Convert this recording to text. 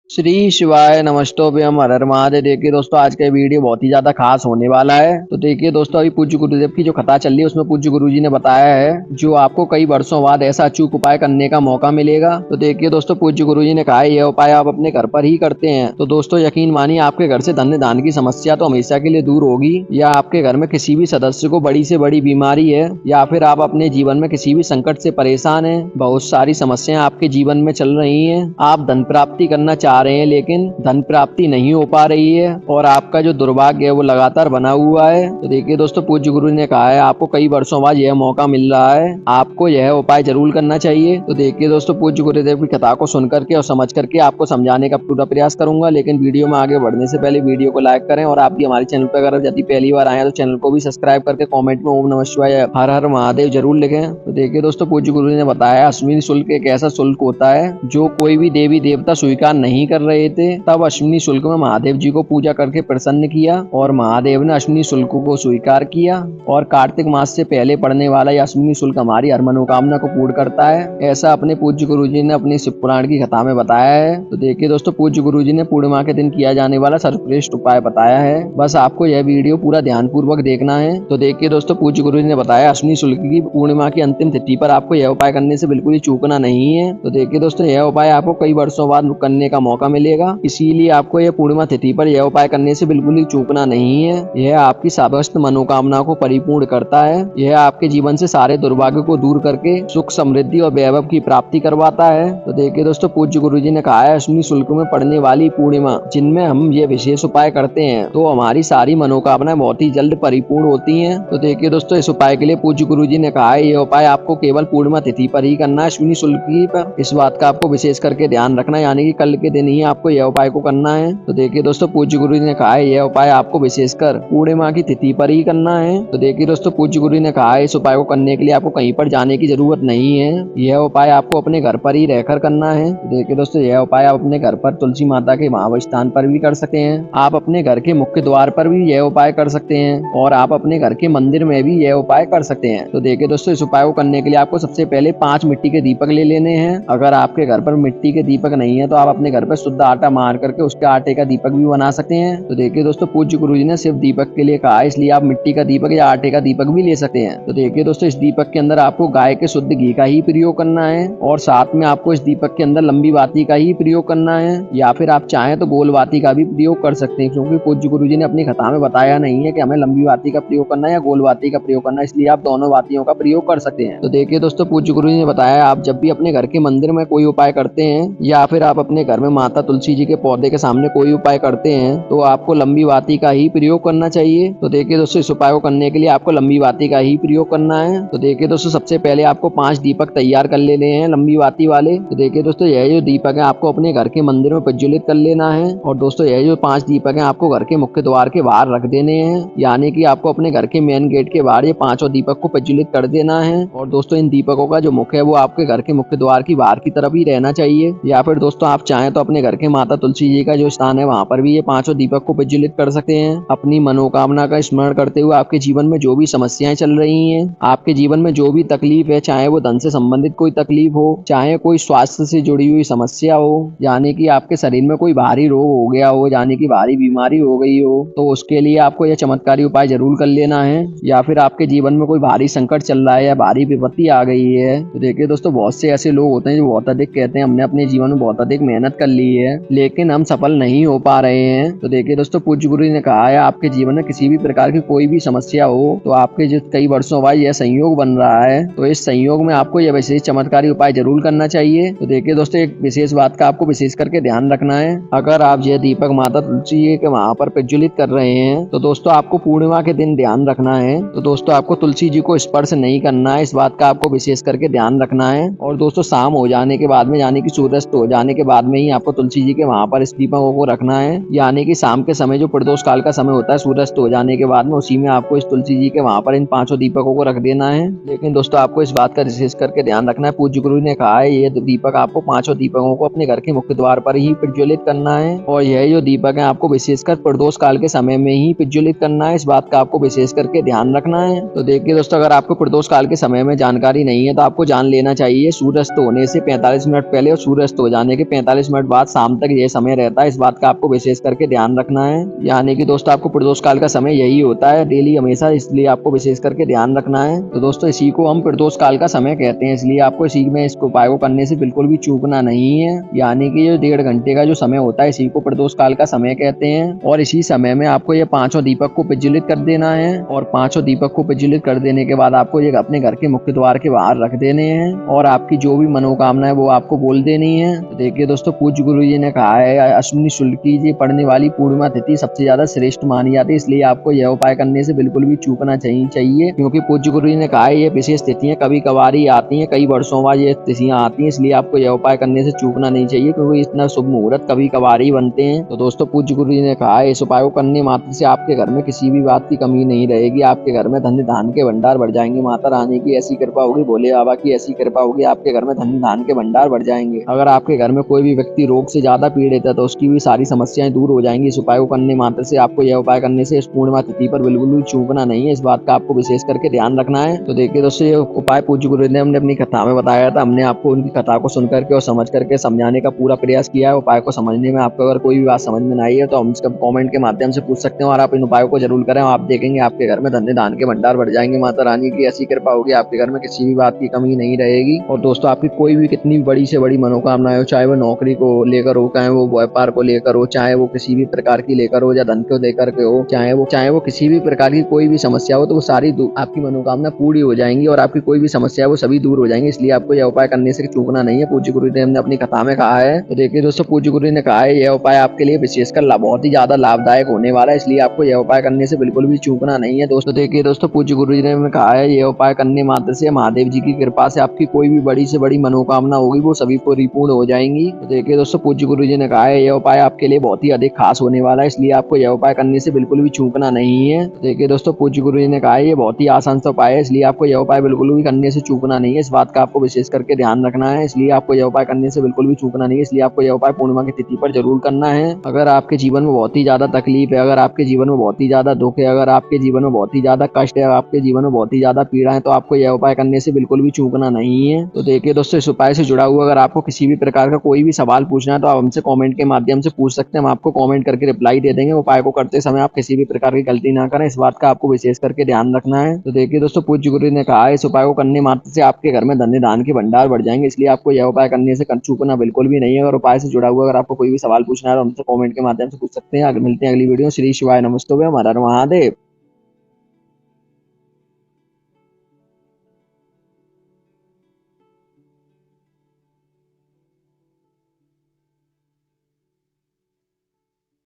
श्री शिवाय नमस्तोभ्यम हर हर महादेव। देखिए दोस्तों, आज का वीडियो बहुत ही ज्यादा खास होने वाला है। तो देखिए दोस्तों, अभी पूज्य गुरुदेव की जो कथा चल रही है उसमें पूज्य गुरुजी ने बताया है जो आपको कई वर्षों बाद ऐसा अचूक उपाय करने का मौका मिलेगा। तो देखिए दोस्तों, पूज्य गुरुजी ने कहा है यह उपाय आप अपने घर पर ही करते हैं तो दोस्तों यकीन मानिए आपके घर से धन्य दान की समस्या तो हमेशा के लिए दूर होगी। या आपके घर में किसी भी सदस्य को बड़ी से बड़ी बीमारी है या फिर आप अपने जीवन में किसी भी संकट से परेशान है, बहुत सारी समस्याएं आपके जीवन में चल रही है, आप धन प्राप्ति करना चाह रहे हैं लेकिन धन प्राप्ति नहीं हो पा रही है और आपका जो दुर्भाग्य है वो लगातार बना हुआ है। तो देखिए दोस्तों, पूज्य गुरु ने कहा है आपको कई वर्षों बाद यह मौका मिल रहा है, आपको यह उपाय जरूर करना चाहिए। तो देखिए दोस्तों, पूज्य गुरुदेव की कथा को सुन करके और समझ करके आपको समझाने का पूरा प्रयास करूंगा, लेकिन वीडियो में आगे बढ़ने से पहले वीडियो को लाइक करें और आप भी हमारे चैनल पर अगर यदि पहली बार आए तो चैनल को भी सब्सक्राइब करके कॉमेंट में ओम नमः शिवाय हर हर महादेव जरूर लिखें। तो देखिए दोस्तों, पूज्य गुरु ने बताया अश्विनी शुल्क एक ऐसा शुल्क होता है जो कोई भी देवी देवता स्वीकार नहीं कर रहे थे, तब अश्विनी शुल्क में महादेव जी को पूजा करके प्रसन्न किया और महादेव ने अश्विनी शुल्क को स्वीकार किया। और कार्तिक मास से पहले पड़ने वाला यह अश्विनी शुल्क हमारी हर मनोकामना को पूर्ण करता है, ऐसा अपने पूज्य गुरु जी ने अपनी शिव पुराण की कथा में बताया है। तो देखिए दोस्तों, पूज्य गुरु जी ने पूर्णिमा के दिन किया जाने वाला सर्वश्रेष्ठ उपाय बताया है, बस आपको यह वीडियो पूरा ध्यान पूर्वक देखना है। तो देखिए दोस्तों, पूज्य गुरु जी ने बताया अश्विनी शुल्क की पूर्णिमा की अंतिम तिथि पर आपको यह उपाय करने से बिल्कुल ही चूकना नहीं है। तो देखिए दोस्तों, यह उपाय आपको कई वर्षों बाद करने का मौका मिलेगा, इसीलिए आपको यह पूर्णिमा तिथि पर यह उपाय करने से बिल्कुल ही चूकना नहीं है। यह आपकी समस्त मनोकामना को परिपूर्ण करता है, यह आपके जीवन से सारे दुर्भाग्य को दूर करके सुख समृद्धि और वैभव की प्राप्ति करवाता है। तो देखिए दोस्तों, पूज्य गुरु जी ने कहा है अश्विनी शुल्क में पड़ने वाली पूर्णिमा जिनमें हम ये विशेष उपाय करते हैं तो हमारी सारी मनोकामनाएं बहुत ही जल्द परिपूर्ण होती हैं। तो देखिए दोस्तों, इस उपाय के लिए पूज्य गुरु जी ने कहा है यह उपाय आपको केवल पूर्णिमा तिथि पर ही करना है, अश्विनी शुल्क की पर इस बात का आपको विशेष करके ध्यान रखना है, यानी कि कल के दिन ही आपको यह उपाय को करना है। तो देखिए दोस्तों, पूज्य गुरु जी ने कहा है यह उपाय आपको विशेषकर पूर्णिमा की तिथि पर ही करना है। तो देखिए दोस्तों, पूज्य गुरु ने कहा है इस उपाय को करने के लिए आपको कहीं पर जाने की जरूरत नहीं है, यह उपाय आपको अपने घर पर ही रहकर करना है। तो देखिए दोस्तों, यह उपाय आप अपने घर पर तुलसी माता के महास्थान पर भी कर सकते हैं, आप अपने घर के मुख्य द्वार पर भी यह उपाय कर सकते हैं और आप अपने घर के मंदिर में भी यह उपाय कर सकते हैं। तो देखिए दोस्तों, इस उपाय को करने के लिए आपको सबसे पहले 5 मिट्टी के दीपक ले लेने हैं। अगर आपके घर पर मिट्टी के दीपक नहीं है तो आप अपने घर पर शुद्ध आटा मार करके उसके आटे का दीपक भी बना सकते हैं। तो देखिए दोस्तों, पूज्य गुरु जी ने सिर्फ दीपक के लिए कहा है, इसलिए आप मिट्टी का दीपक या आटे का दीपक भी ले सकते हैं। तो देखिए दोस्तों, इस दीपक के अंदर आपको गाय के शुद्ध घी का ही प्रयोग करना है और साथ में आपको इस दीपक के अंदर लंबी बाती का ही प्रयोग करना है, या फिर आप चाहें तो गोल बाती का भी प्रयोग कर सकते हैं, क्योंकि पूज्य गुरु जी ने अपनी कथा में बताया नहीं है कि हमें लंबी बाती का प्रयोग करना है या गोल बाती का प्रयोग करना है, इसलिए आप दोनों बातियों का प्रयोग कर सकते हैं। तो देखिए दोस्तों, पूज्य गुरु जी ने बताया आप जब भी अपने घर के मंदिर में कोई उपाय करते हैं या फिर आप अपने घर में माता तुलसी जी के पौधे के सामने कोई उपाय करते हैं तो आपको लंबी बाती का ही प्रयोग करना चाहिए। तो देखिए दोस्तों, इस उपाय को करने के लिए आपको लंबी बाती का ही प्रयोग करना है। तो देखिए दोस्तों, सबसे पहले आपको 5 दीपक तैयार कर लेने हैं लंबी बाती वाले। तो देखिए दोस्तों, यह जो दीपक है आपको अपने घर के मंदिर में प्रज्वलित कर लेना है और दोस्तों यह जो 5 दीपक है आपको घर के मुख्य द्वार के बाहर रख देने हैं, यानी कि आपको अपने घर के मेन गेट के बाहर ये 5 दीपक को प्रज्वलित कर देना है। और दोस्तों, इन दीपकों का जो मुख है वो आपके घर के मुख्य द्वार की बाहर की तरफ ही रहना चाहिए, या फिर दोस्तों आप चाहें तो अपने घर के माता तुलसी जी का जो स्थान है वहां पर भी ये 5 दीपक को प्रज्वलित कर सकते हैं। अपनी मनोकामना का स्मरण करते हुए आपके जीवन में जो भी समस्याएं चल रही हैं, आपके जीवन में जो भी तकलीफ है, चाहे वो धन से संबंधित कोई तकलीफ हो, चाहे कोई स्वास्थ्य से जुड़ी हुई समस्या हो, यानी कि आपके शरीर में कोई भारी रोग हो गया हो, यानी कि भारी बीमारी हो गई हो, तो उसके लिए आपको यह चमत्कारी उपाय जरूर कर लेना है। या फिर आपके जीवन में कोई भारी संकट चल रहा है या भारी विपत्ति आ गई है, तो देखिए दोस्तों, बहुत से ऐसे लोग होते हैं जो बहुत अधिक कहते हैं हमने अपने जीवन में बहुत अधिक मेहनत कर ली है लेकिन हम सफल नहीं हो पा रहे हैं। तो देखिए दोस्तों, पूज्य गुरु ने कहा है आपके जीवन में किसी भी प्रकार की कोई भी समस्या हो तो आपके जो कई वर्षों बाद यह संयोग बन रहा है, तो इस संयोग में आपको यह विशेष चमत्कारी उपाय जरूर करना चाहिए। तो देखिए दोस्तों, एक विशेष बात का आपको विशेष करके ध्यान रखना है, अगर आप यह दीपक माता तुलसी के वहां पर प्रज्वलित कर रहे हैं तो दोस्तों आपको पूर्णिमा के दिन ध्यान रखना है। तो दोस्तों, आपको तुलसी जी को स्पर्श नहीं करना है, इस बात का आपको विशेष करके ध्यान रखना है। और दोस्तों, शाम हो जाने के बाद में, यानी कि सूर्यास्त हो जाने के बाद में ही आपको तुलसी जी के वहां पर इस दीपकों को रखना है, यानी कि शाम के समय जो प्रदोष काल का समय होता है सूर्यास्त हो जाने के बाद में, उसी में आपको इस तुलसी जी के वहां पर इन 5 दीपकों को रख देना है। लेकिन दोस्तों, आपको इस बात का विशेष करके ध्यान रखना है, पूज्य गुरु ने कहा है ये दीपक आपको 5 दीपकों को अपने घर के मुख्य द्वार पर ही प्रज्वलित करना है और यह जो दीपक है आपको विशेषकर प्रदोष काल के समय में ही प्रज्वलित करना है, इस बात का आपको विशेष करके ध्यान रखना है। तो देखिए दोस्तों, अगर आपको प्रदोष काल के समय में जानकारी नहीं है तो आपको जान लेना चाहिए सूर्यास्त होने से 45 मिनट पहले और सूर्यास्त हो जाने के 45 मिनट बाद बाद शाम तक ये समय रहता है, इस बात का आपको विशेष करके ध्यान रखना है। यानी कि दोस्तों आपको प्रदोष काल का समय यही होता है डेली हमेशा, इसलिए आपको विशेष करके ध्यान रखना है। तो दोस्तों इसी को हम प्रदोष काल का समय कहते हैं, इसलिए आपको इसी में इस उपाय को करने से बिल्कुल भी चूकना नहीं है। यानी कि जो 1.5 घंटे का जो समय होता है इसी को प्रदोष काल का समय कहते हैं। और इसी समय में आपको ये 5 दीपक को प्रज्वलित कर देना है और 5 दीपक को प्रज्वलित कर देने के बाद आपको ये अपने घर के मुख्य द्वार के बाहर रख देने हैं और आपकी जो भी मनोकामना है वो आपको बोल देनी है। तो देखिए दोस्तों पूज्य गुरु जी ने कहा है अश्विनी शुक्ल की जी पड़ने वाली पूर्णिमा तिथि सबसे ज्यादा श्रेष्ठ मानी जाती है, इसलिए आपको यह उपाय करने से बिल्कुल भी चूकना चाहिए, क्योंकि पूज्य गुरु जी ने कहा है ये विशेष तिथियां कभी कभार ही आती हैं, कई वर्षों बाद ये तिथियां आती हैं, इसलिए आपको यह उपाय करने से चूकना नहीं चाहिए, क्योंकि इतना शुभ मुहूर्त कभी कभार ही बनते हैं। तो दोस्तों पूज्य गुरु जी ने कहा है इस उपाय को करने मात्र से आपके घर में किसी भी बात की कमी नहीं रहेगी, आपके घर में धन धान के भंडार बढ़ जाएंगे, माता रानी की ऐसी कृपा होगी, भोले बाबा की ऐसी कृपा होगी, आपके घर में धन धान के भंडार बढ़ जाएंगे। अगर आपके घर में कोई भी व्यक्ति रोग से ज्यादा पीड़ित है तो उसकी भी सारी समस्याएं दूर हो जाएंगी। इस उपाय को करने मात्र से आपको यह उपाय करने से इस पूर्णिमा तिथि पर बिल्कुल भी चूकना नहीं है, इस बात का आपको विशेष करके ध्यान रखना है। तो देखिए दोस्तों ये उपाय पूज्य गुरु ने हमने अपनी कथा में बताया था, हमने आपको उनकी कथा को सुन करके और समझ करके समझाने का पूरा प्रयास किया है। उपाय को समझने में आपको अगर कोई भी बात समझ में नहीं आई है तो हम इसका कमेंट के माध्यम से पूछ सकते हैं और आप इन उपायों को जरूर करें, आप देखेंगे आपके घर में धन धान के भंडार बढ़ जाएंगे, माता रानी की ऐसी कृपा होगी, आपके घर में किसी भी बात की कमी नहीं रहेगी। और दोस्तों आपकी कोई भी कितनी बड़ी से बड़ी मनोकामना हो, चाहे वो नौकरी को लेकर हो, चाहे वो व्यापार को लेकर हो, चाहे वो किसी भी प्रकार की लेकर हो या धन को लेकर के हो, चाहे वो किसी भी प्रकार की कोई भी समस्या हो, तो वो सारी आपकी मनोकामना पूरी हो जाएंगी और आपकी कोई भी समस्या है वो सभी दूर हो जाएंगे, इसलिए आपको यह उपाय करने से चूकना नहीं है, पूज्य गुरु ने हमने अपनी कथा में कहा है। तो देखिए दोस्तों पूज्य गुरु ने कहा है यह उपाय आपके लिए विशेषकर बहुत ही ज्यादा लाभदायक होने वाला है, इसलिए आपको यह उपाय करने से बिल्कुल भी चूकना नहीं है। दोस्तों देखिए दोस्तों पूज्य गुरु जी ने कहा है यह उपाय करने मात्र से महादेव जी की कृपा से आपकी कोई भी बड़ी से बड़ी मनोकामना होगी वो सभी परिपूर्ण हो जाएंगी। तो देखिए दोस्तों पूज्य गुरु जी ने कहा है यह उपाय आपके लिए बहुत ही अधिक खास होने वाला है, इसलिए आपको यह उपाय करने से बिल्कुल भी चूकना नहीं है। तो देखिए दोस्तों पूज्य गुरु जी ने कहा है ये बहुत ही आसान सा उपाय है, इसलिए आपको यह उपाय बिल्कुल भी करने से चूकना नहीं है, इस बात का आपको विशेष करके ध्यान रखना है, इसलिए आपको यह उपाय करने से बिल्कुल भी चूकना नहीं है, इसलिए आपको यह उपाय पूर्णिमा की तिथि पर जरूर करना है। अगर आपके जीवन में बहुत ही ज्यादा तकलीफ है, अगर आपके जीवन में बहुत ही ज्यादा दुख है, अगर आपके जीवन में बहुत ही ज्यादा कष्ट है, आपके जीवन में बहुत ही ज्यादा पीड़ा है, तो आपको यह उपाय करने से बिल्कुल भी चूकना नहीं है। तो देखिए दोस्तों इस उपाय से जुड़ा हुआ अगर आपको किसी भी प्रकार का कोई भी सवाल पूछना है तो आप हमसे कमेंट के माध्यम से पूछ सकते हैं, हम आपको कमेंट करके रिप्लाई दे देंगे। उपाय को करते समय आप किसी भी प्रकार की गलती ना करें, इस बात का आपको विशेष करके ध्यान रखना है। तो देखिए दोस्तों पूज्य गुरु ने कहा इस उपाय को करने मात्र से आपके घर में धन धान के भंडार बढ़ जाएंगे, इसलिए आपको यह उपाय करने से चूकना बिल्कुल भी नहीं है। और उपाय से जुड़ा हुआ अगर आपको कोई भी सवाल पूछना है तो हमसे कमेंट के माध्यम से पूछ सकते हैं। आगे मिलते हैं अगली वीडियो। श्री शिवाय नमस्तुभ्यम, हर हर महादेव।